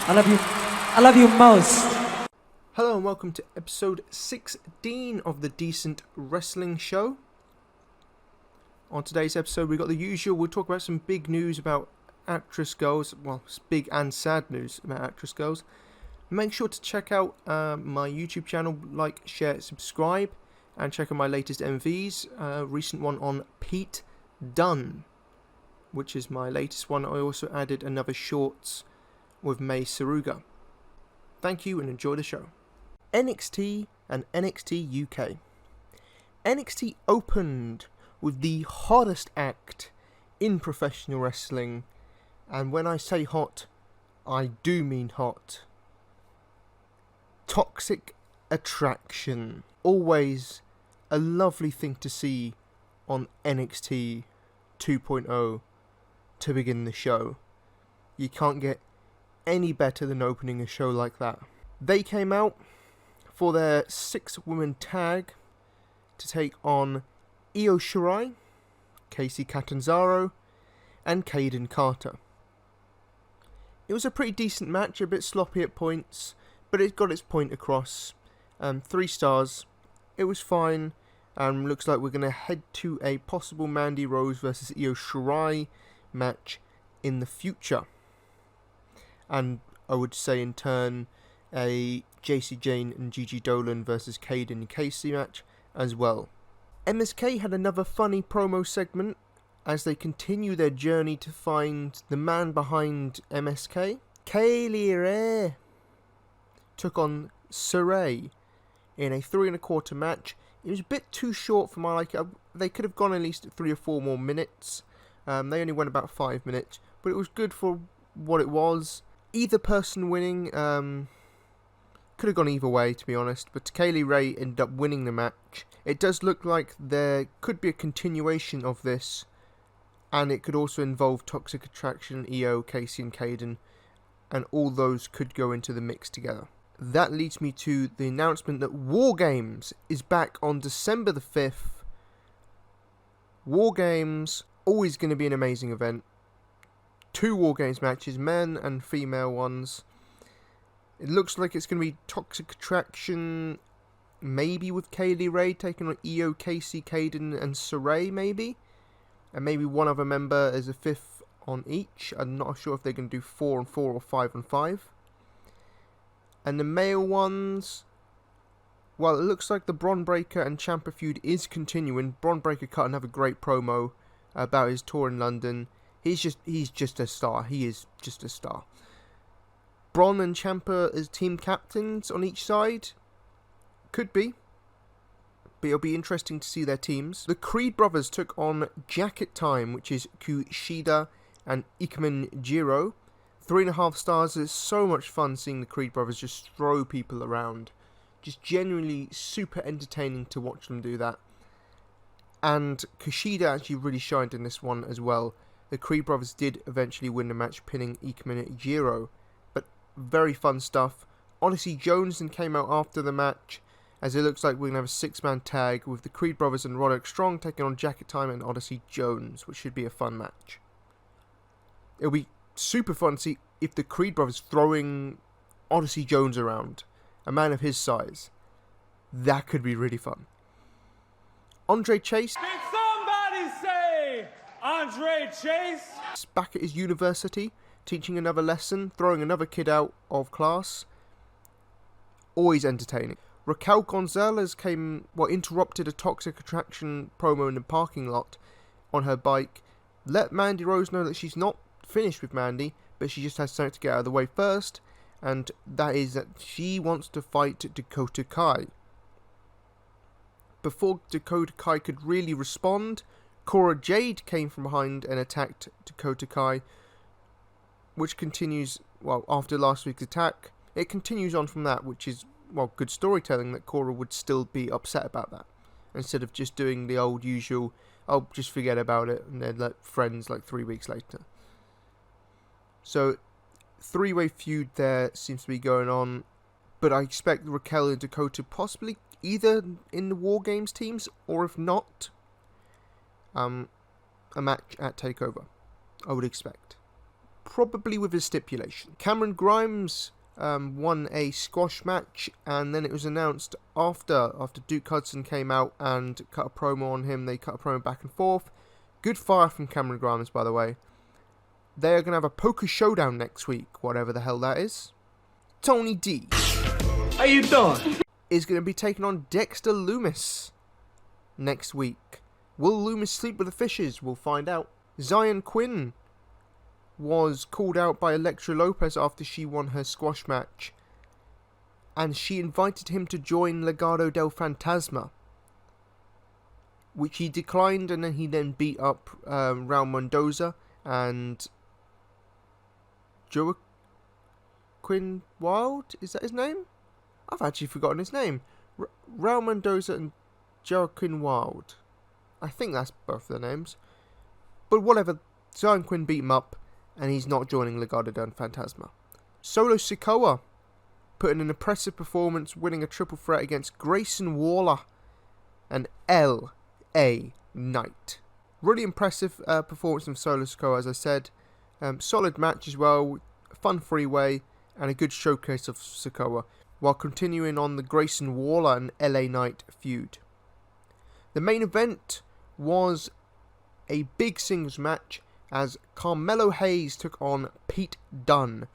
I love you. I love you most. Hello and welcome to episode 16 of the Decent Wrestling Show. On today's episode we got the usual, we'll talk about some big news about actress girls, well, it's big and sad news about actress girls. Make sure to check out my YouTube channel, like, share, subscribe, and check out my latest MVs, recent one on Pete Dunne, which is my latest one. I also added another shorts with May Saruga. Thank you and enjoy the show. NXT and NXT UK. NXT opened with the hottest act in professional wrestling, and when I say hot, I do mean hot. Toxic Attraction. Always a lovely thing to see on NXT 2.0 to begin the show. You can't get any better than opening a show like that. They came out for their 6-woman tag to take on Io Shirai, Casey Catanzaro, and Kaden Carter. It was a pretty decent match, a bit sloppy at points, but it got its point across. 3 stars. It was fine. Looks like we're going to head to a possible Mandy Rose versus Io Shirai match in the future. And I would say in turn a JC Jane and Gigi Dolan versus Kaden and Casey match as well. MSK had another funny promo segment as they continue their journey to find the man behind MSK. Kaylee Ray took on Saray in a 3 1/4 match. It was a bit too short for my liking. They could have gone at least 3 or 4 more minutes. They only went about 5 minutes, but it was good for what it was. Either person winning could have gone either way, to be honest, but Kaylee Ray ended up winning the match. It does look like there could be a continuation of this, and it could also involve Toxic Attraction, Io, Casey and Kaden, and all those could go into the mix together. That leads me to the announcement that War Games is back on December the 5th. War Games, always going to be an amazing event. 2 War Games matches, men and female ones. It looks like it's going to be Toxic Attraction, maybe with Kaylee Ray taking on Io, Casey, Kaden and Saray maybe. And maybe one other member as a 5th on each. I'm not sure if they're going to do 4 and 4 or 5 and 5. And the male ones, well, it looks like the Bron Breakker and Ciampa feud is continuing. Bron Breakker cut another great promo about his tour in London. He's just a star. He is just a star. Bron and Ciampa as team captains on each side? Could be. But it'll be interesting to see their teams. The Creed brothers took on Jacket Time, which is Kushida and Ikemen Jiro. 3.5 stars. It's so much fun seeing the Creed brothers just throw people around. Just genuinely super entertaining to watch them do that. And Kushida actually really shined in this one as well. The Creed brothers did eventually win the match, pinning Ikemen Jiro. But very fun stuff. Odyssey Jones then came out after the match, as it looks like we're going to have a 6-man tag with the Creed brothers and Roderick Strong taking on Jacket Time and Odyssey Jones, which should be a fun match. It'll be super fun to see if the Creed brothers throwing Odyssey Jones around, a man of his size. That could be really fun. Andre Chase. Did somebody say Andre Chase? Back at his university, teaching another lesson, throwing another kid out of class. Always entertaining. Raquel Gonzalez interrupted a Toxic Attraction promo in the parking lot on her bike. Let Mandy Rose know that she's not finished with Mandy, but she just has something to get out of the way first, and that is that she wants to fight Dakota Kai. Before Dakota Kai could really respond, Cora Jade came from behind and attacked Dakota Kai, which continues, well, after last week's attack, it continues on from that, which is, well, good storytelling that Cora would still be upset about that, instead of just doing the old usual, oh, just forget about it, and then let friends like 3 weeks later. So, 3-way feud there seems to be going on, but I expect Raquel and Dakota possibly either in the War Games teams, or if not, a match at TakeOver, I would expect. probably with a stipulation. Cameron Grimes won a squash match, and then it was announced after Duke Hudson came out and cut a promo on him. They cut a promo back and forth. Good fire from Cameron Grimes, by the way. They are going to have a poker showdown next week, whatever the hell that is. Tony D. How you doing? Is going to be taking on Dexter Lumis next week. Will Lumis sleep with the fishes? We'll find out. Zion Quinn was called out by Elektra Lopez after she won her squash match, and she invited him to join Legado del Fantasma, which he declined, and then he beat up Raul Mendoza and Joaquin Wild. Is that his name? I've actually forgotten his name. Raul Mendoza and Joaquin Wild. I think that's both their names. But whatever, Zion Quinn beat him up, and he's not joining Legado del Fantasma. Solo Sikoa put in an impressive performance, winning a triple threat against Grayson Waller and L.A. Knight. Really impressive performance from Solo Sikoa, as I said. Solid match as well, fun freeway, and a good showcase of Sikoa, while continuing on the Grayson Waller and L.A. Knight feud. The main event was a big singles match as Carmelo Hayes took on Pete Dunne.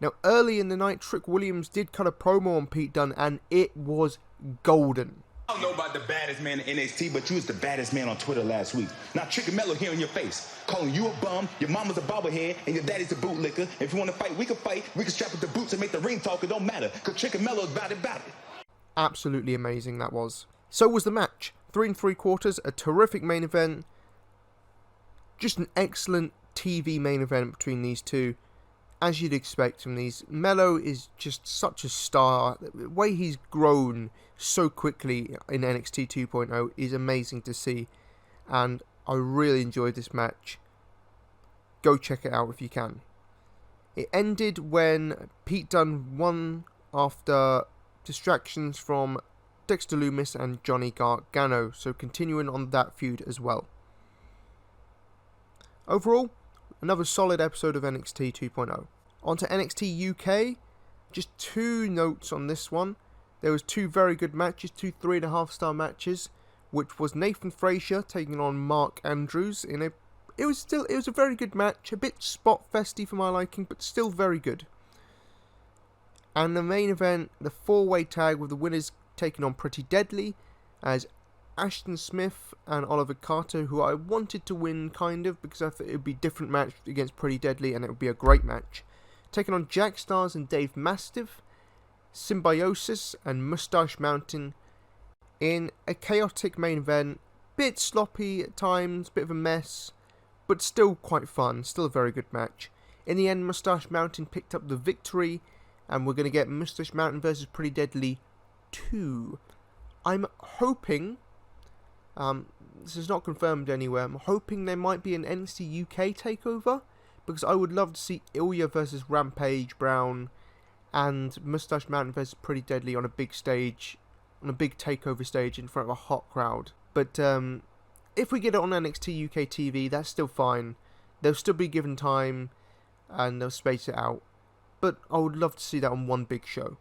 Now, early in the night, Trick Williams did cut a promo on Pete Dunne, and it was golden. I don't know about the baddest man in NXT, but you was the baddest man on Twitter last week. Now, Trick and Mello here in your face, calling you a bum, your mama's a bobblehead, and your daddy's a bootlicker. If you want to fight, we can strap up the boots and make the ring talk, it don't matter, because Trick and Mello's about it. Absolutely amazing that was. So was the match. 3 3/4, a terrific main event. Just an excellent TV main event between these two, as you'd expect from these. Mello is just such a star. The way he's grown so quickly in NXT 2.0 is amazing to see, and I really enjoyed this match. Go check it out if you can. It ended when Pete Dunne won after distractions from Dexter Lumis and Johnny Gargano, so continuing on that feud as well. Overall, another solid episode of NXT 2.0. On to NXT UK. Just 2 notes on this one. There was 2 very good matches, 2 3.5-star matches, which was Nathan Frazier taking on Mark Andrews it was a very good match, a bit spot festy for my liking, but still very good. And the main event, the 4-way tag with the winners taking on Pretty Deadly as Ashton Smith and Oliver Carter, who I wanted to win, kind of, because I thought it would be a different match against Pretty Deadly, and it would be a great match. Taking on Jack Stars and Dave Mastiff, Symbiosis and Mustache Mountain in a chaotic main event. Bit sloppy at times, bit of a mess, but still quite fun, still a very good match. In the end, Mustache Mountain picked up the victory, and we're going to get Mustache Mountain versus Pretty Deadly 2. I'm hoping... this is not confirmed anywhere. I'm hoping there might be an NXT UK takeover, because I would love to see Ilya versus Rampage Brown and Mustache Mountain versus Pretty Deadly on a big stage, on a big takeover stage in front of a hot crowd. But if we get it on NXT UK TV, that's still fine. They'll still be given time and they'll space it out. But I would love to see that on one big show.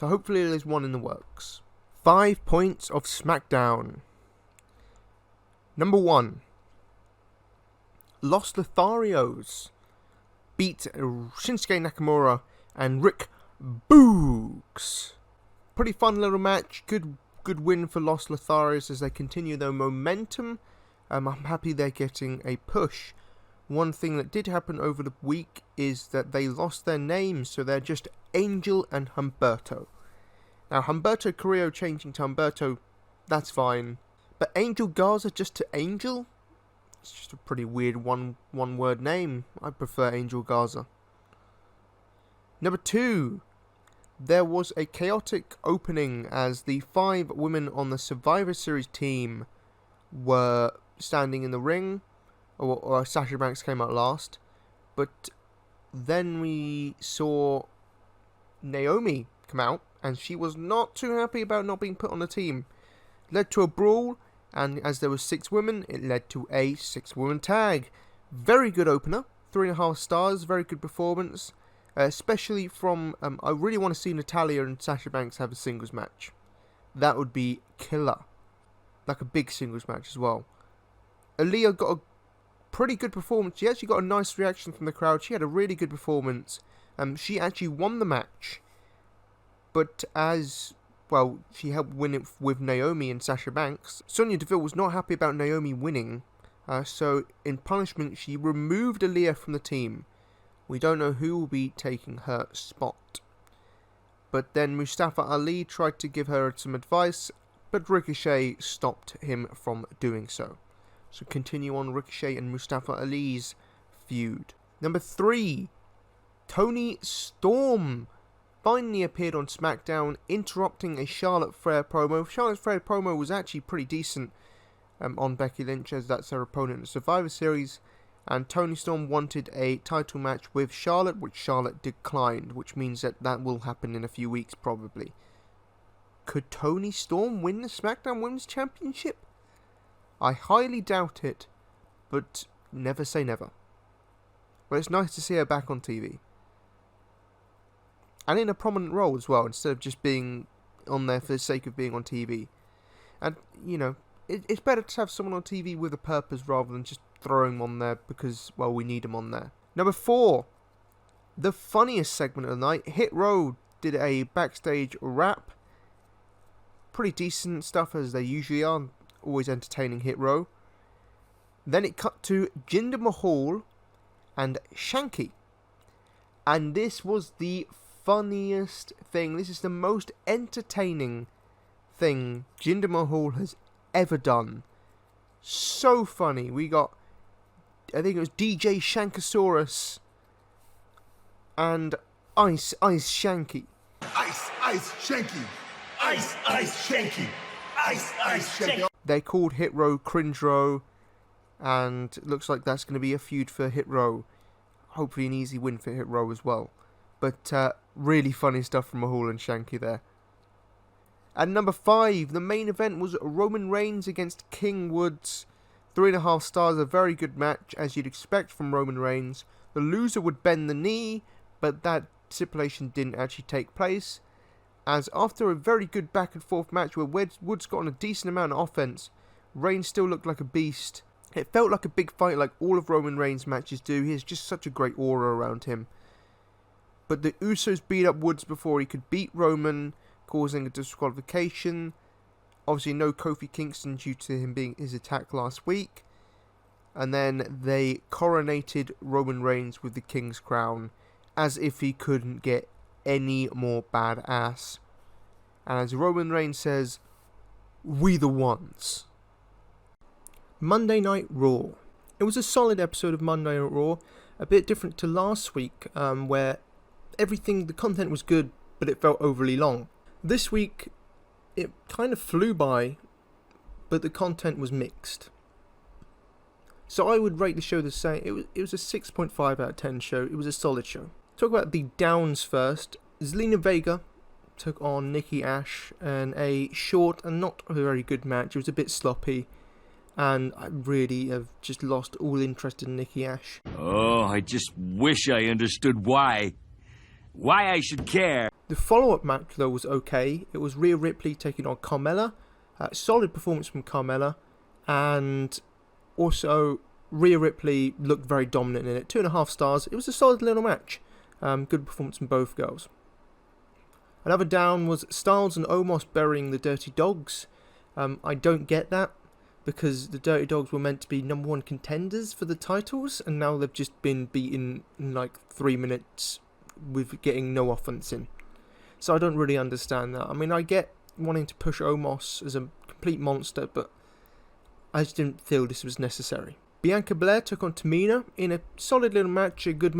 So hopefully there's one in the works. 5 points of Smackdown. Number 1. Los Lotharios beat Shinsuke Nakamura and Rick Boogs. Pretty fun little match. Good win for Los Lotharios as they continue their momentum. I'm happy they're getting a push. One thing that did happen over the week is that they lost their names, so they're just Angel and Humberto. Now, Humberto Carrillo changing to Humberto, that's fine. But Angel Garza just to Angel? It's just a pretty weird one-word name. I prefer Angel Garza. Number 2. There was a chaotic opening as the 5 women on the Survivor Series team were standing in the ring. Or Sasha Banks came out last. But then we saw Naomi come out, and she was not too happy about not being put on the team. It led to a brawl, and as there were 6 women, it led to a 6-woman tag. Very good opener. 3.5 stars. Very good performance. Especially from, I really want to see Natalya and Sasha Banks have a singles match. That would be killer. Like a big singles match as well. Aaliyah got a pretty good performance. She actually got a nice reaction from the crowd. She had a really good performance. She actually won the match. But as, well, she helped win it with Naomi and Sasha Banks. Sonya Deville was not happy about Naomi winning. So in punishment, she removed Aaliyah from the team. We don't know who will be taking her spot. But then Mustafa Ali tried to give her some advice, but Ricochet stopped him from doing so. So continue on Ricochet and Mustafa Ali's feud. Number 3, Toni Storm finally appeared on Smackdown, interrupting a Charlotte Flair promo. Charlotte Flair promo was actually pretty decent on Becky Lynch, as that's her opponent in the Survivor Series. And Toni Storm wanted a title match with Charlotte, which Charlotte declined, which means that will happen in a few weeks probably. Could Toni Storm win the SmackDown Women's Championship? I highly doubt it, but never say never. But it's nice to see her back on TV. And in a prominent role as well, instead of just being on there for the sake of being on TV. And, you know, it's better to have someone on TV with a purpose rather than just throwing them on there because, well, we need them on there. Number 4, the funniest segment of the night. Hit Row did a backstage rap. Pretty decent stuff as they usually are. Always entertaining Hit Row. Then it cut to Jinder Mahal and Shanky. And this was the funniest thing. This is the most entertaining thing Jinder Mahal has ever done. So funny. We got, I think it was DJ Shankosaurus and Ice Shanky. Ice Shanky. Ice Shanky. Ice Shanky. They called Hit Row Cringe Row, and it looks like that's going to be a feud for Hit Row. Hopefully an easy win for Hit Row as well. But really funny stuff from Mahal and Shanky there. At number 5, the main event was Roman Reigns against King Woods. 3.5 stars, a very good match, as you'd expect from Roman Reigns. The loser would bend the knee, but that stipulation didn't actually take place. As after a very good back and forth match where Woods got on a decent amount of offense, Reigns still looked like a beast. It felt like a big fight like all of Roman Reigns' matches do. He has just such a great aura around him. But the Usos beat up Woods before he could beat Roman, causing a disqualification. Obviously no Kofi Kingston due to him being his attack last week. And then they coronated Roman Reigns with the King's Crown, as if he couldn't get any more badass. And as Roman Reigns says, "We the ones." Monday Night Raw. It was a solid episode of Monday Night Raw, a bit different to last week, where the content was good, but it felt overly long. This week, it kind of flew by, but the content was mixed. So I would rate the show the same. It was a 6.5 out of 10 show. It was a solid show. Talk about the downs first. Zelina Vega took on Nikki Ash in a short and not a very good match. It was a bit sloppy, and I really have just lost all interest in Nikki Ash. Oh, I just wish I understood why. Why I should care. The follow-up match, though, was okay. It was Rhea Ripley taking on Carmella. Solid performance from Carmella. And also, Rhea Ripley looked very dominant in it. 2.5 stars. It was a solid little match. Good performance from both girls. Another down was Styles and Omos burying the Dirty Dogs. I don't get that, because the Dirty Dogs were meant to be number 1 contenders for the titles, and now they've just been beaten in like 3 minutes with getting no offense in. So I don't really understand that. I mean, I get wanting to push Omos as a complete monster, but I just didn't feel this was necessary. Bianca Belair took on Tamina in a solid little match, a good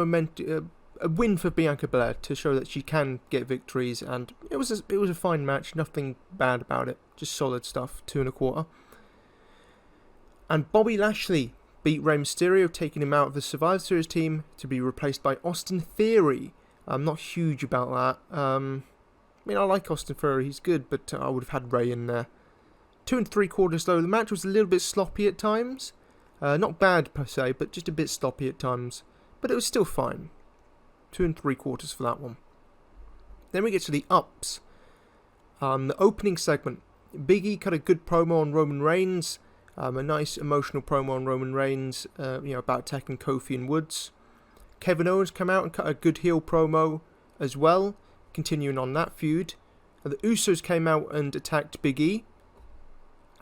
a win for Bianca Belair to show that she can get victories, and it was a fine match, nothing bad about it, just solid stuff, 2.25. And Bobby Lashley beat Rey Mysterio, taking him out of the Survivor Series team to be replaced by Austin Theory. I'm not huge about that. I mean, I like Austin Theory, he's good, but I would have had Rey in there. 2 3/4 though. The match was a little bit sloppy at times. Not bad per se, but just a bit sloppy at times. but it was still fine. 2 3/4 for that one. Then we get to the ups. The opening segment. Big E cut a good promo on Roman Reigns. A nice emotional promo on Roman Reigns, about attacking Kofi and Woods. Kevin Owens came out and cut a good heel promo as well, continuing on that feud. The Usos came out and attacked Big E,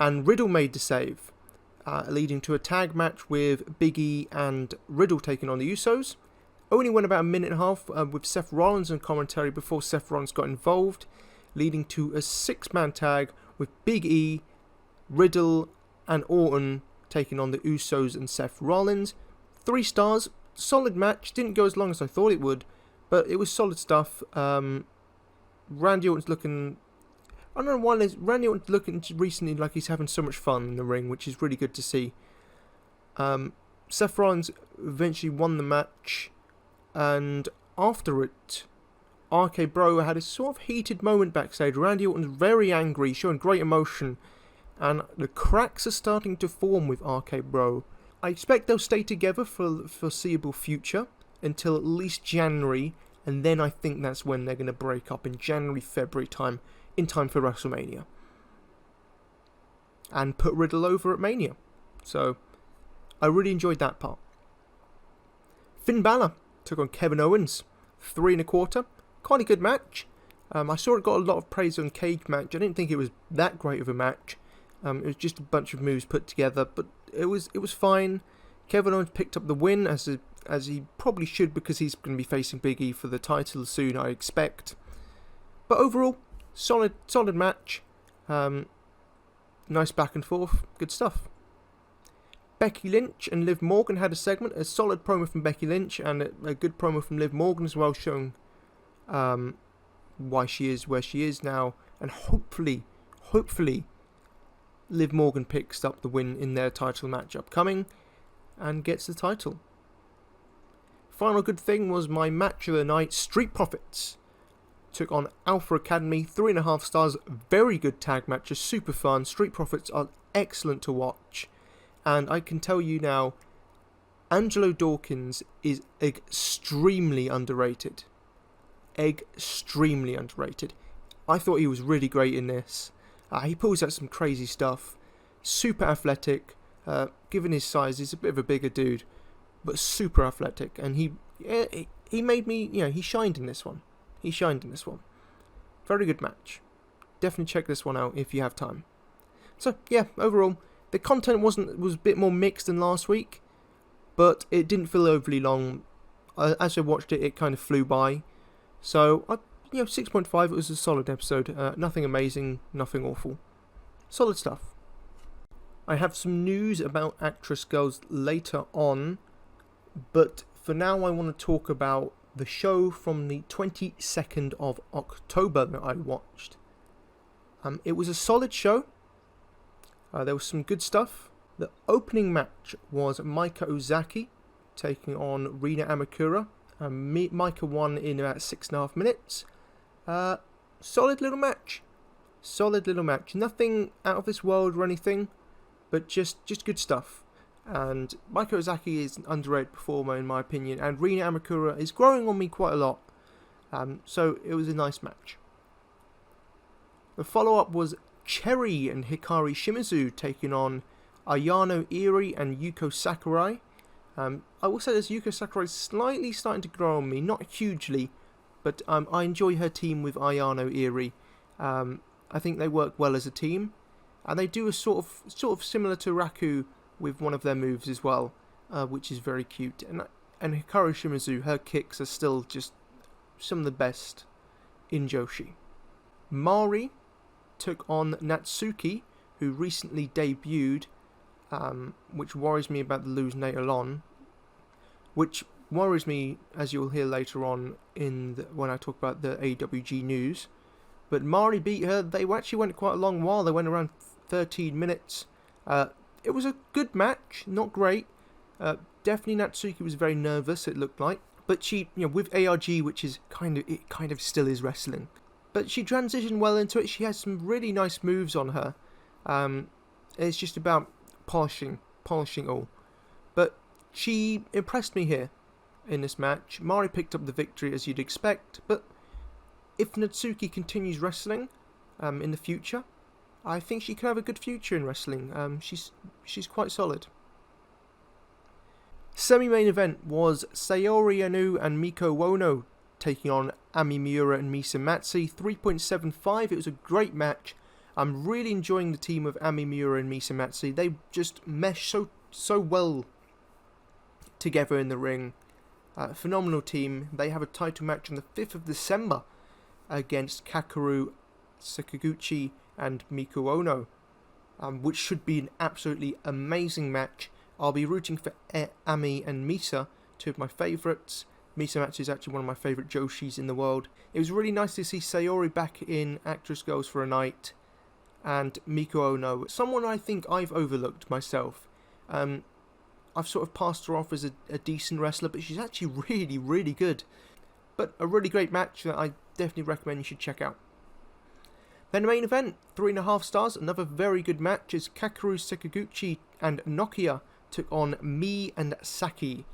and Riddle made the save, leading to a tag match with Big E and Riddle taking on the Usos. Only went about a minute and a half with Seth Rollins on commentary before Seth Rollins got involved, leading to a 6-man tag with Big E, Riddle, and Orton taking on the Usos and Seth Rollins. 3 stars, solid match, didn't go as long as I thought it would, but it was solid stuff. Randy Orton's looking... I don't know why Randy Orton's looking recently like he's having so much fun in the ring, which is really good to see. Seth Rollins eventually won the match, and after it, RK Bro had a sort of heated moment backstage. Randy Orton's very angry, showing great emotion, and the cracks are starting to form with RK Bro. I expect they'll stay together for the foreseeable future until at least January, and then I think that's when they're going to break up in January, February time, in time for WrestleMania. And put Riddle over at Mania. So, I really enjoyed that part. Finn Balor took on Kevin Owens, 3 1/4. Quite a good match. I saw it got a lot of praise on Cage Match. I didn't think it was that great of a match. It was just a bunch of moves put together, but it was fine. Kevin Owens picked up the win, as he probably should, because he's going to be facing Big E for the title soon, I expect. But overall, solid match. Nice back and forth, good stuff. Becky Lynch and Liv Morgan had a segment, a solid promo from Becky Lynch and a good promo from Liv Morgan as well, showing why she is where she is now, and hopefully Liv Morgan picks up the win in their title match upcoming and gets the title. Final good thing was my match of the night. Street Profits took on Alpha Academy, 3.5 stars, very good tag matches, super fun. Street Profits are excellent to watch, and I can tell you now, Angelo Dawkins is extremely underrated. Extremely underrated. I thought he was really great in this. He pulls out some crazy stuff. Super athletic. Given his size, he's a bit of a bigger dude, but super athletic. And he made me, he shined in this one. Very good match. Definitely check this one out if you have time. So yeah, overall, the content was a bit more mixed than last week, but it didn't feel overly long. As I watched it, it kind of flew by. So 6.5. It was a solid episode. Nothing amazing, nothing awful. Solid stuff. I have some news about Actress Girls later on, but for now I want to talk about the show from the 22nd of October that I watched. It was a solid show. There was some good stuff. The opening match was Maika Ozaki taking on Rina Amakura. Maika won in about 6.5 minutes. Solid little match. Nothing out of this world or anything, but just good stuff. And Maika Ozaki is an underrated performer in my opinion, and Rina Amakura is growing on me quite a lot. So it was a nice match. The follow-up was Cherry and Hikari Shimizu taking on Ayano Iri and Yuko Sakurai. I will say this, Yuko Sakurai is slightly starting to grow on me, not hugely, but I enjoy her team with Ayano Iri. I think they work well as a team, and they do a sort of similar to Raku with one of their moves as well, which is very cute. And Hikaru Shimizu, her kicks are still just some of the best in Joshi. Mari took on Natsuki, who recently debuted, which worries me about the lose later on, which worries me, as you'll hear later on when I talk about the AWG news. But Mari beat her. They actually went quite a long while. They went around 13 minutes. It was a good match, not great. Definitely Natsuki was very nervous, it looked like. But she, with ARG, which is kind of still is wrestling. But she transitioned well into it. She has some really nice moves on her. It's just about polishing all. But she impressed me here. in this match. Mari picked up the victory as you'd expect, but if Natsuki continues wrestling in the future, I think she could have a good future in wrestling. She's quite solid. Semi-main event was Sayori Anou and Miko Wono taking on Ami Miura and Misa Matsu. 3.75. It was a great match. I'm really enjoying the team of Ami Miura and Misa Matsu. They just mesh so well together in the ring. Phenomenal team. They have a title match on the 5th of December against Kakeru Sakaguchi and Miko Ono, which should be an absolutely amazing match. I'll be rooting for Ami and Misa, two of my favourites. Misa Matsu is actually one of my favourite Joshis in the world. It was really nice to see Sayori back in Actress Girls for a Night, and Miko Ono, someone I think I've overlooked myself. I've sort of passed her off as a decent wrestler, but she's actually really, really good. But a really great match that I definitely recommend you should check out. Then the main event, 3.5 stars, another very good match as Kakeru Sakaguchi and Nokia took on Mi and Saki.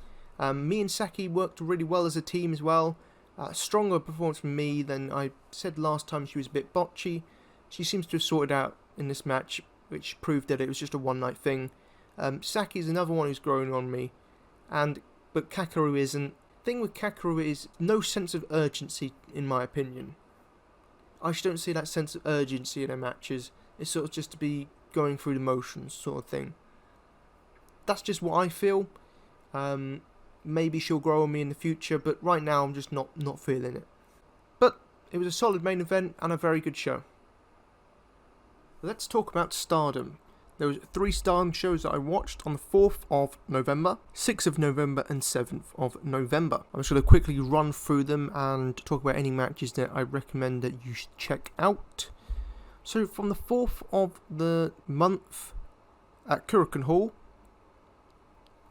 Mi and Saki worked really well as a team as well. Stronger performance from Mi than I said last time. She was a bit botchy. She seems to have sorted out in this match, which proved that it was just a one-night thing. Saki is another one who's growing on me, but Kakeru isn't. The thing with Kakeru is no sense of urgency, in my opinion. I just don't see that sense of urgency in her matches. It's sort of just to be going through the motions sort of thing. That's just what I feel. Maybe she'll grow on me in the future, but right now I'm just not feeling it. But it was a solid main event and a very good show. Let's talk about Stardom. There was 3 Stardom shows that I watched on the 4th of November, 6th of November and 7th of November. I'm just going to quickly run through them and talk about any matches that I recommend that you should check out. So from the 4th of the month at Kurikan Hall,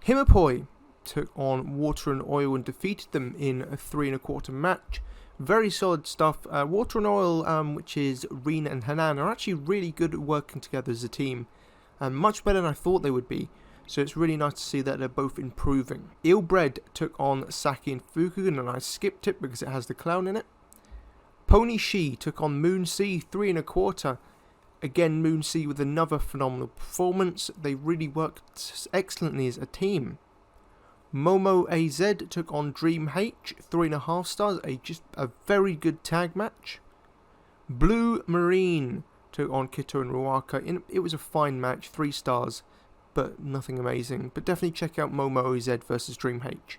Himapoi took on Water and Oil and defeated them in a 3.25 match. Very solid stuff. Water and Oil, which is Rina and Hanan, are actually really good at working together as a team. Much better than I thought they would be. So it's really nice to see that they're both improving. Ill Bread took on Saki and Fukugan, and I skipped it because it has the clown in it. Pony Shi took on Moon Sea, 3.25. Again, Moon Sea with another phenomenal performance. They really worked excellently as a team. Momo AZ took on Dream H, 3.5 stars. Just a very good tag match. Blue Marine took on Kito and Ruaka. It was a fine match, 3 stars, but nothing amazing. But definitely check out Momo AZ versus Dream H.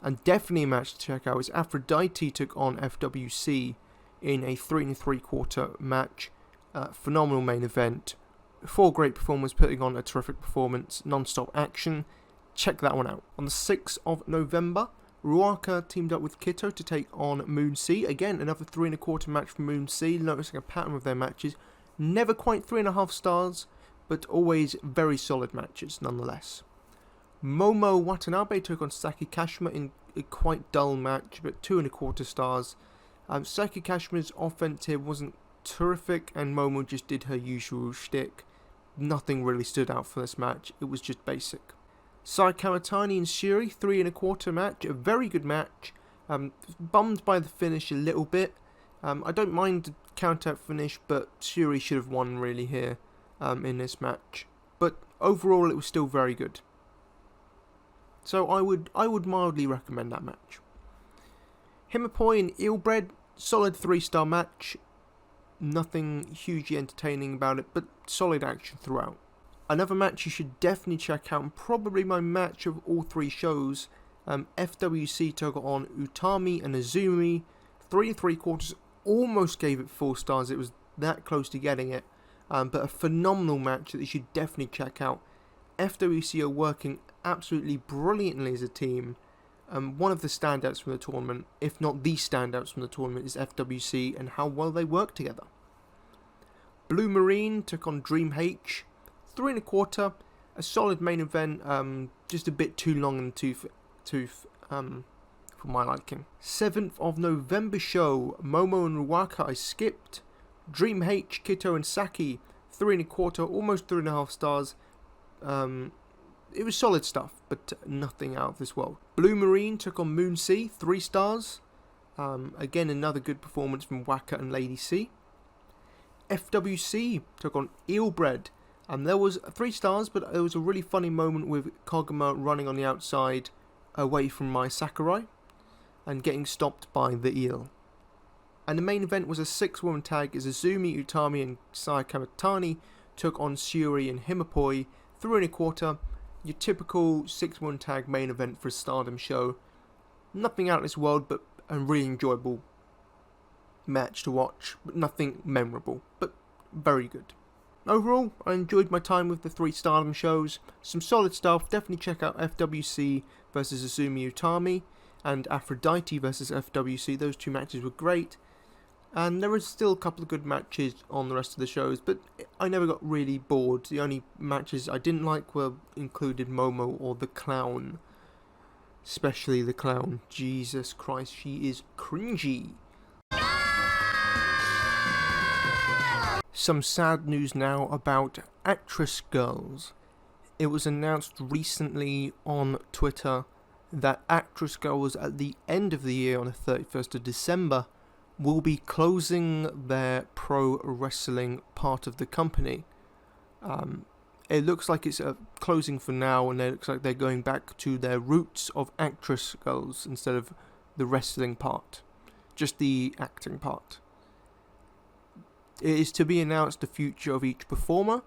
And definitely a match to check out is Aphrodite took on FWC in a 3.75 match. Phenomenal main event. 4 great performers putting on a terrific performance. Non-stop action. Check that one out. On the 6th of November, Ruaka teamed up with Kito to take on Moon Sea. Again, another 3.25 match for Moon Sea. Noticing a pattern with their matches. Never quite 3.5 stars, but always very solid matches nonetheless. Momo Watanabe took on Saki Kashima in a quite dull match, but 2.25 stars. Saki Kashima's offense here wasn't terrific, and Momo just did her usual shtick. Nothing really stood out for this match. It was just basic. Sai Kamatani and Shuri, 3.25 match. A very good match. Bummed by the finish a little bit. I don't mind the count-out finish, but Shuri should have won really here in this match. But overall, it was still very good. So I would mildly recommend that match. Himapoi and Eelbred, solid 3-star match. Nothing hugely entertaining about it, but solid action throughout. Another match you should definitely check out, and probably my match of all 3 shows, FWC took on Utami and Azumi, 3.75, almost gave it 4 stars, it was that close to getting it, but a phenomenal match that you should definitely check out. FWC are working absolutely brilliantly as a team. One of the standouts from the tournament, if not the standouts from the tournament, is FWC and how well they work together. Blue Marine took on Dream H, 3.25, a solid main event, just a bit too long in the tooth for my liking. 7th of November show, Momo and Ruaka I skipped. Dream H, Kito and Saki, 3.25, almost 3.5 stars. it was solid stuff, but nothing out of this world. Blue Marine took on Moon C, 3 stars. Again, another good performance from Waka and Lady C. FWC took on Eelbred, and there was 3 stars, but there was a really funny moment with Koguma running on the outside away from Mai Sakurai and getting stopped by the eel. And the main event was a 6-woman tag as Azumi, Utami and Saya Kamitani took on Syuri and Himapoi. 3 1/4, your typical 6-woman tag main event for a Stardom show. Nothing out of this world, but a really enjoyable match to watch, but nothing memorable, but very good. Overall, I enjoyed my time with the 3 Stardom shows. Some solid stuff. Definitely check out FWC versus Azumi Utami and Aphrodite versus FWC. Those 2 matches were great. And there was still a couple of good matches on the rest of the shows, but I never got really bored. The only matches I didn't like were included Momo or the Clown. Especially the Clown. Jesus Christ, she is cringy. Some sad news now about Actress Girls. It was announced recently on Twitter that Actress Girls at the end of the year, on the 31st of December, will be closing their pro wrestling part of the company. It looks like it's closing for now, and it looks like they're going back to their roots of Actress Girls instead of the wrestling part, just the acting part. It is to be announced the future of each performer.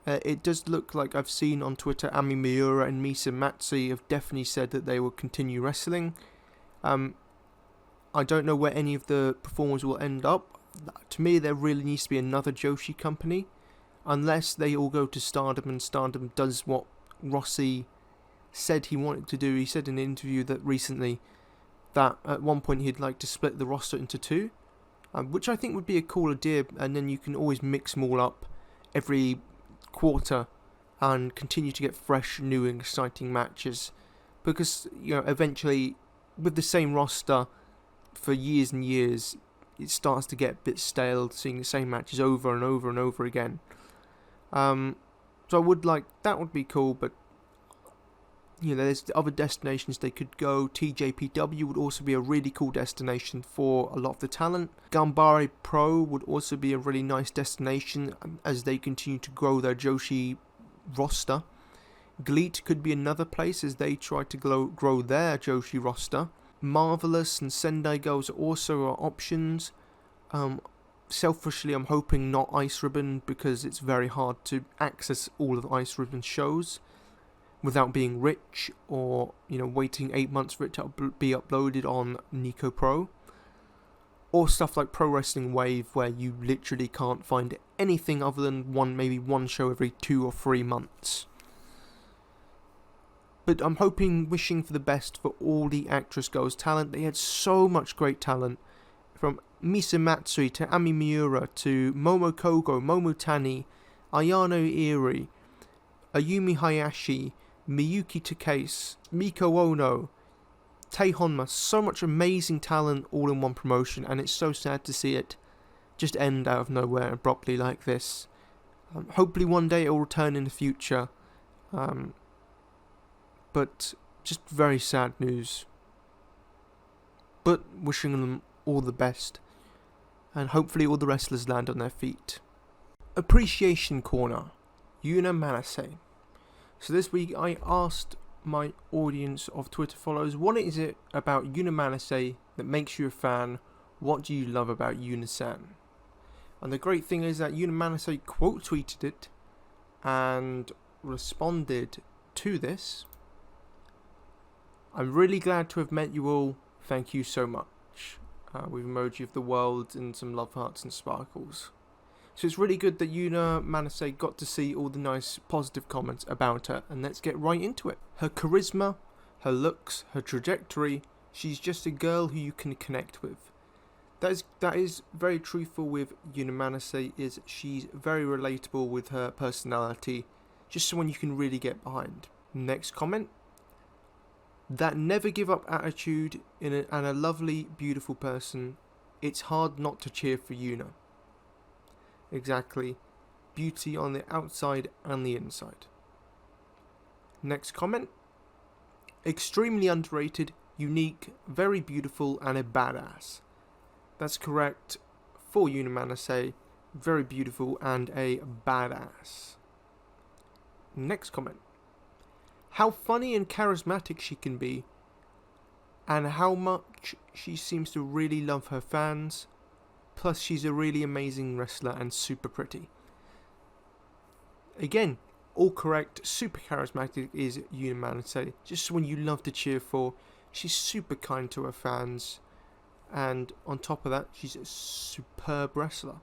It does look like I've seen on Twitter Ami Miura and Misa Matsu have definitely said that they will continue wrestling. I don't know where any of the performers will end up. To me, there really needs to be another Joshi company. Unless they all go to Stardom and Stardom does what Rossi said he wanted to do. He said in an interview that recently that at one point he'd like to split the roster into 2. Which I think would be a cool idea, and then you can always mix them all up every quarter and continue to get fresh, new and exciting matches. Because, eventually, with the same roster for years and years, it starts to get a bit stale, seeing the same matches over and over and over again. So I would like, that would be cool, but there's other destinations they could go. TJPW would also be a really cool destination for a lot of the talent. Gambare Pro would also be a really nice destination as they continue to grow their Joshi roster. Gleet could be another place as they try to grow their Joshi roster. Marvelous and Sendai Girls also are options. Selfishly, I'm hoping not Ice Ribbon because it's very hard to access all of Ice Ribbon's shows without being rich or waiting 8 months for it to be uploaded on Nico Pro, or stuff like Pro Wrestling Wave where you literally can't find anything other than maybe one show every 2 or 3 months. But I'm wishing for the best for all the Actress Girls talent. They had so much great talent, from Misa Matsui to Ami Miura to Momo Kogo, Momo Tani, Ayano Iri, Ayumi Hayashi, Miyuki Takase, Miko Ono, Tei Honma. So much amazing talent all in one promotion, and it's so sad to see it just end out of nowhere abruptly like this. Hopefully one day it will return in the future, but just very sad news. But wishing them all the best, and hopefully all the wrestlers land on their feet. Appreciation Corner, Yuna Manase. So this week I asked my audience of Twitter followers, what is it about Yuna Manase that makes you a fan? What do you love about Yuna-san? And the great thing is that Yuna Manase quote tweeted it and responded to this. I'm really glad to have met you all. Thank you so much. With emoji of the world and some love hearts and sparkles. So it's really good that Yuna Manase got to see all the nice positive comments about her, and let's get right into it. Her charisma, her looks, her trajectory, she's just a girl who you can connect with. That is very truthful with Yuna Manase, is she's very relatable with her personality, just someone you can really get behind. Next comment. That never give up attitude and a lovely, beautiful person. It's hard not to cheer for Yuna. Exactly. Beauty on the outside and the inside. Next comment. Extremely underrated, unique, very beautiful, and a badass. That's correct for Yuna Manase. Very beautiful and a badass. Next comment. How funny and charismatic she can be, and how much she seems to really love her fans. Plus, she's a really amazing wrestler and super pretty. Again, all correct. Super charismatic is Yuna Manase. Just someone you love to cheer for. She's super kind to her fans. And on top of that, she's a superb wrestler.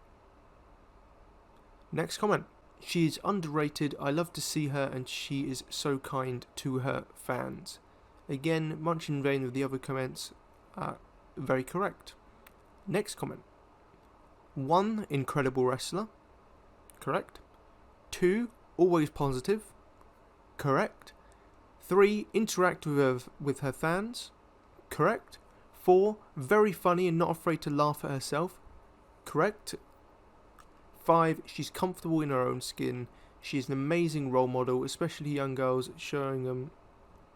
Next comment. She is underrated. I love to see her, and she is so kind to her fans. Again, much in vain of the other comments. Very correct. Next comment. 1. Incredible wrestler. Correct. 2. Always positive. Correct. 3. Interact with her fans. Correct. 4. Very funny and not afraid to laugh at herself. Correct. 5. She's comfortable in her own skin. She is an amazing role model, especially young girls, showing them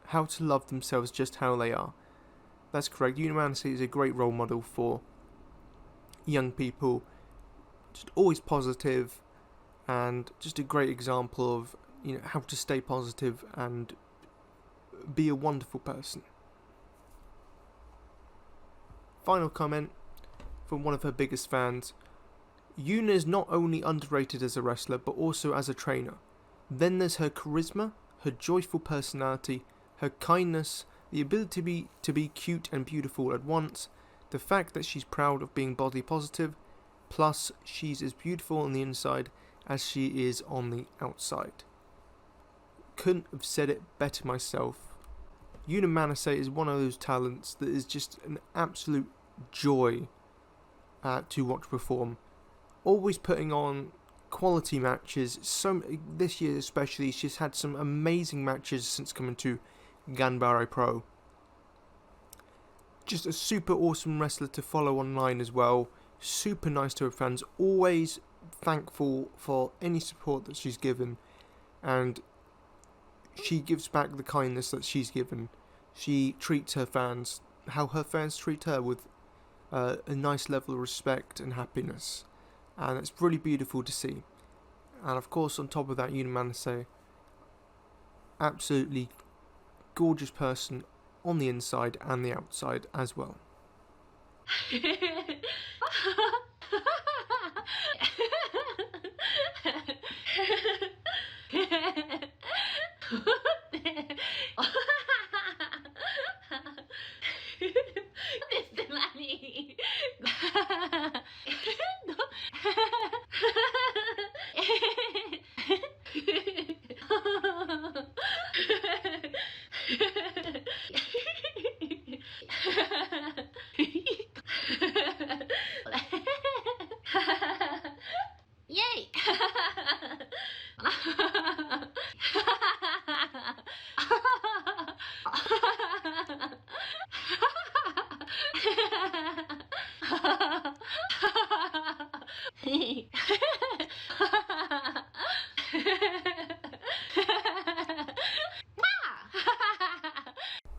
how to love themselves just how they are. That's correct. Yuna Manase is a great role model for young people. Just always positive, and just a great example of, you know, how to stay positive and be a wonderful person. Final comment from one of her biggest fans. Yuna is not only underrated as a wrestler, but also as a trainer. Then there's her charisma, her joyful personality, her kindness, the ability to be cute and beautiful at once, the fact that she's proud of being body positive, plus she's as beautiful on the inside as she is on the outside. Couldn't have said it better myself. Yuna Manase is one of those talents that is just an absolute joy to watch perform. Always putting on quality matches. This year especially, she's had some amazing matches since coming to Ganbare Pro. Just a super awesome wrestler to follow online as well. Super nice to her fans. Always thankful for any support that she's given. And she gives back the kindness that she's given. She treats her fans how her fans treat her, with a nice level of respect and happiness. And it's really beautiful to see. And of course, on top of that, Yuna Manase, absolutely gorgeous person on the inside and the outside as well. Yay!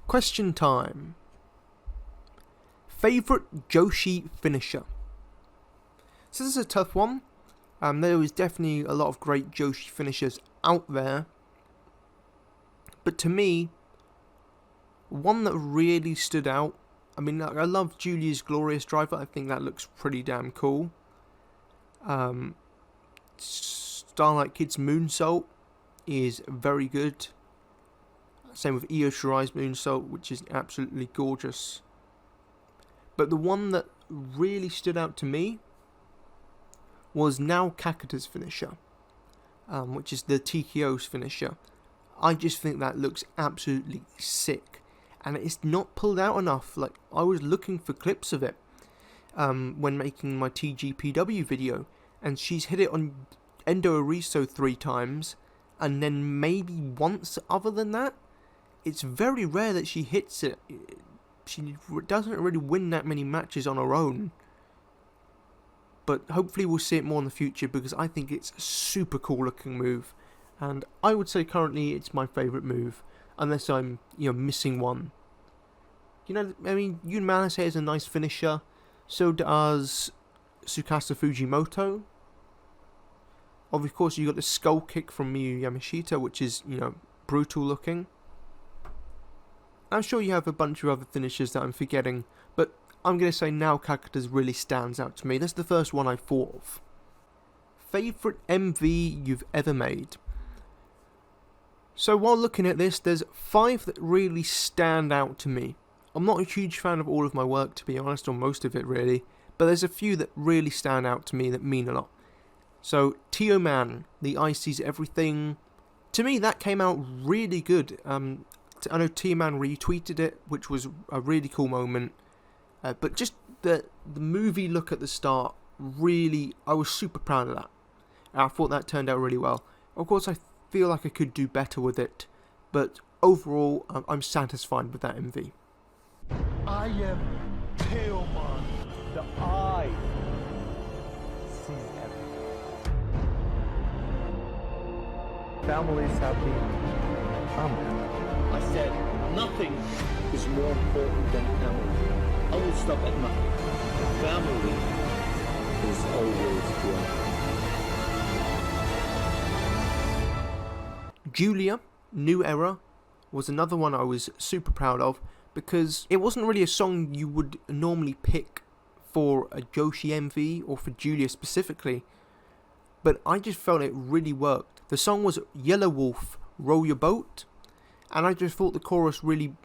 Question time. Favourite Joshi finisher? So this is a tough one. There is definitely a lot of great Joshi finishers out there. But to me, one that really stood out, I mean, I love Julia's Glorious Driver. I think that looks pretty damn cool. Starlight Kid's Moonsault is very good. Same with Io Shirai's Moonsault, which is absolutely gorgeous. But the one that really stood out to me was now Kakuta's finisher, which is the TKO's finisher. I just think that looks absolutely sick. And it's not pulled out enough. Like, I was looking for clips of it when making my TGPW video, and she's hit it on Endo Ariso 3 times, and then maybe once other than that. It's very rare that she hits it. She doesn't really win that many matches on her own. But hopefully we'll see it more in the future, because I think it's a super cool looking move. and I would say currently it's my favourite move, unless I'm, missing one. Yuna Manase has a nice finisher, so does Tsukasa Fujimoto. Of course, you got the skull kick from Miyu Yamashita, which is, brutal looking. I'm sure you have a bunch of other finishers that I'm forgetting, but I'm going to say now Kakuta's really stands out to me. That's the first one I thought of. Favourite MV you've ever made? So while looking at this, there's 5 that really stand out to me. I'm not a huge fan of all of my work, to be honest, or most of it really, but there's a few that really stand out to me that mean a lot. So, Tio Man, the Icy's Everything, to me that came out really good. I know Tio Man retweeted it, which was a really cool moment, but just the movie look at the start, really, I was super proud of that. And I thought that turned out really well. Of course, I feel like I could do better with it, but overall, I'm satisfied with that MV. I am Teoman, the eye sees everything. Family's happy, I'm happy. I said nothing is more important than family. I will stop at nothing. Family is always one. Julia, New Era, was another one I was super proud of, because it wasn't really a song you would normally pick for a Joshi MV or for Julia specifically, but I just felt it really worked. The song was Yellow Wolf, Row Your Boat, and I just thought the chorus really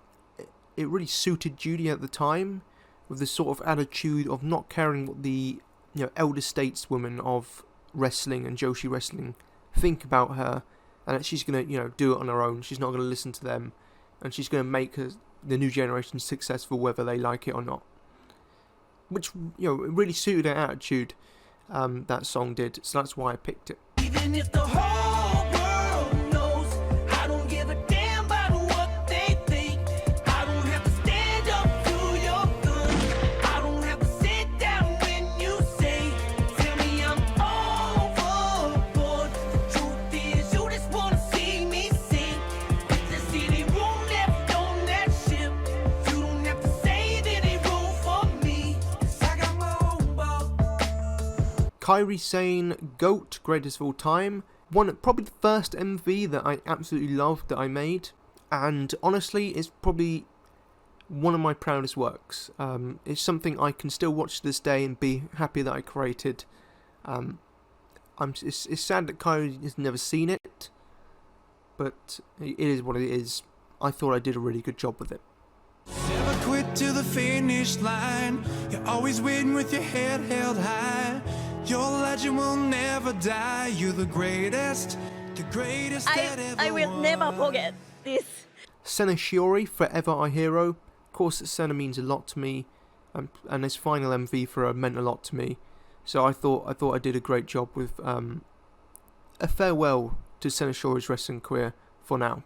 suited Julia at the time, with this sort of attitude of not caring what the elder stateswomen of wrestling and Joshi wrestling think about her, and that she's going to do it on her own. She's not going to listen to them, and she's going to make the new generation successful whether they like it or not. Which, it really suited her attitude, that song did, so that's why I picked it. Even if the whole world knows I don't give a damn about what they think. I don't have to stand up to your gun. I don't have to sit down when you say, tell me I'm overboard. The truth is you just wanna see me sing. If there's any room left on that ship, you don't have to save any room for me, 'cause I got my own ball. Kairi Sane, GOAT, greatest of all time. Probably the first MV that I absolutely loved that I made, and honestly, it's probably one of my proudest works. It's something I can still watch to this day and be happy that I created. It's sad that Kairi has never seen it, but it is what it is. I thought I did a really good job with it. Never quit to the finish line. You always win with your head held high. Your legend will never die. You're the greatest that ever I will never forget this. Senna Shiori, Forever Our Hero. Of course, Senna means a lot to me, and his final MV for her meant a lot to me. So I thought I did a great job with a farewell to Senna Shiori's wrestling career for now.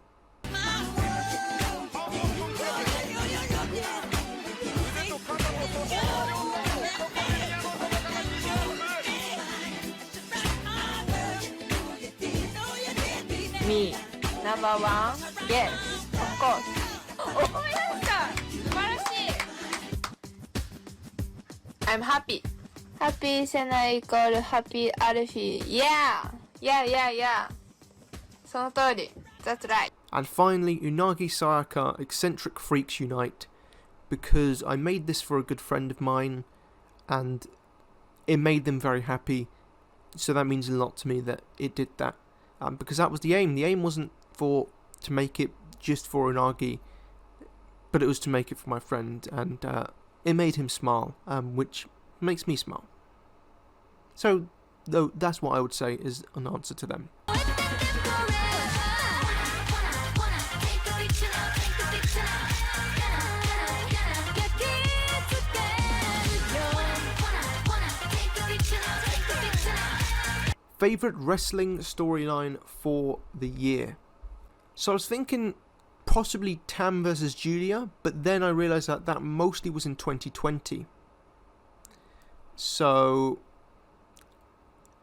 Me, number one? Yes, of course. Oh, I'm happy. Happy Senna equal happy Alfie. Yeah. その通り. That's right. And finally, Unagi Sayaka, Eccentric Freaks Unite, because I made this for a good friend of mine, and it made them very happy, so that means a lot to me that it did that. Because that was the aim. The aim wasn't to make it just for Unagi, but it was to make it for my friend, and it made him smile, which makes me smile. So, though, that's what I would say is an answer to them. Favourite wrestling storyline for the year? So I was thinking possibly Tam vs Julia, but then I realised that mostly was in 2020. So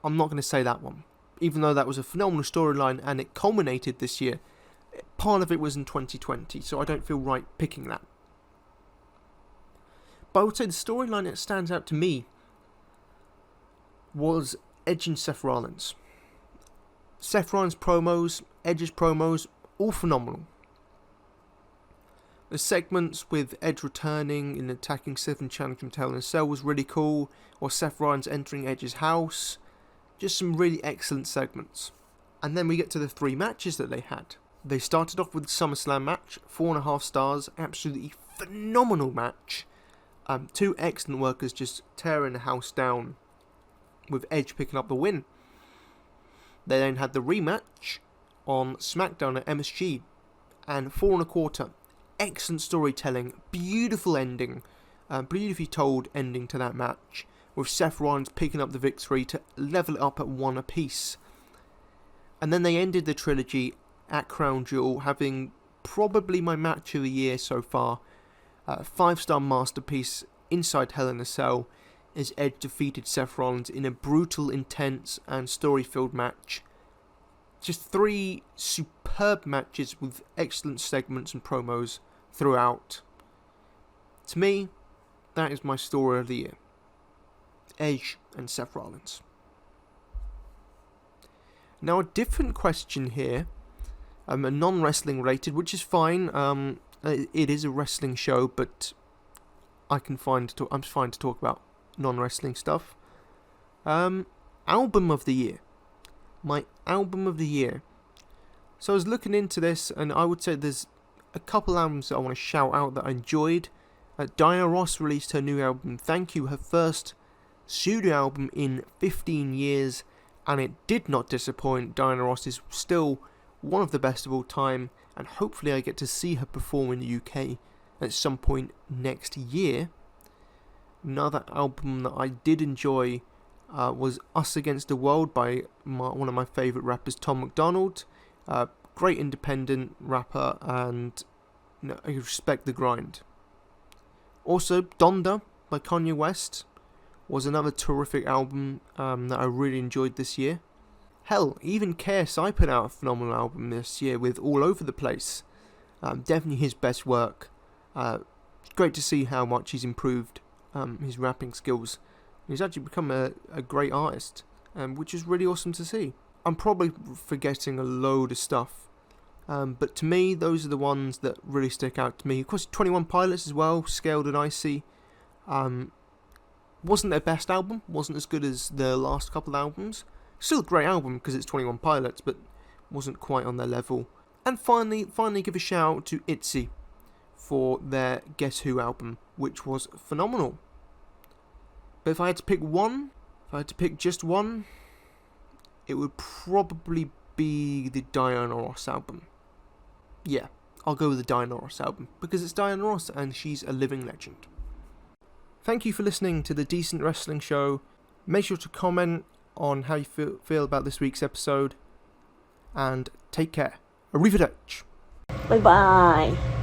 I'm not going to say that one. even though that was a phenomenal storyline and it culminated this year, part of it was in 2020, so I don't feel right picking that. But I would say the storyline that stands out to me was Edge and Seth Rollins. Seth Rollins' promos, Edge's promos, all phenomenal. The segments with Edge returning and attacking Seth and challenging him to Hell in a Cell was really cool, or Seth Rollins entering Edge's house. Just some really excellent segments. And then we get to the 3 matches that they had. They started off with the SummerSlam match, 4.5 stars, absolutely phenomenal match. 2 excellent workers just tearing the house down, with Edge picking up the win. They then had the rematch on Smackdown at MSG, and 4.25. Excellent storytelling, beautiful ending, beautifully told ending to that match, with Seth Rollins picking up the victory to level it up at 1 apiece. And then they ended the trilogy at Crown Jewel, having probably my match of the year so far. 5-star masterpiece inside Hell in a Cell, as Edge defeated Seth Rollins in a brutal, intense and story-filled match. Just 3 superb matches with excellent segments and promos throughout. To me, that is my story of the year. Edge and Seth Rollins. Now a different question here, a non-wrestling related, which is fine. It is a wrestling show, but I'm fine to talk about non-wrestling stuff. Album of the year. My album of the year. So I was looking into this, and I would say there's a couple albums that I want to shout out that I enjoyed. Diana Ross released her new album, Thank You, her first studio album in 15 years, and it did not disappoint. Diana Ross is still one of the best of all time, and hopefully I get to see her perform in the UK at some point next year. Another album that I did enjoy was Us Against the World by one of my favourite rappers, Tom McDonald. Great independent rapper, and I respect the grind. Also, Donda by Kanye West was another terrific album that I really enjoyed this year. Hell, even KSI put out a phenomenal album this year with All Over the Place. Definitely his best work. Great to see how much he's improved his rapping skills. He's actually become a great artist, which is really awesome to see. I'm probably forgetting a load of stuff, but to me, those are the ones that really stick out to me. Of course, 21 Pilots as well, Scaled and Icy. Wasn't their best album, wasn't as good as their last couple albums. Still a great album because it's 21 Pilots, but wasn't quite on their level. And finally give a shout out to ITZY for their Guess Who album, which was phenomenal. But if I had to pick just one, it would probably be the Diana Ross album. Yeah, I'll go with the Diana Ross album, because it's Diana Ross and she's a living legend. Thank you for listening to the Decent Wrestling Show. Make sure to comment on how you feel about this week's episode, and take care. Arrivederci. Bye bye.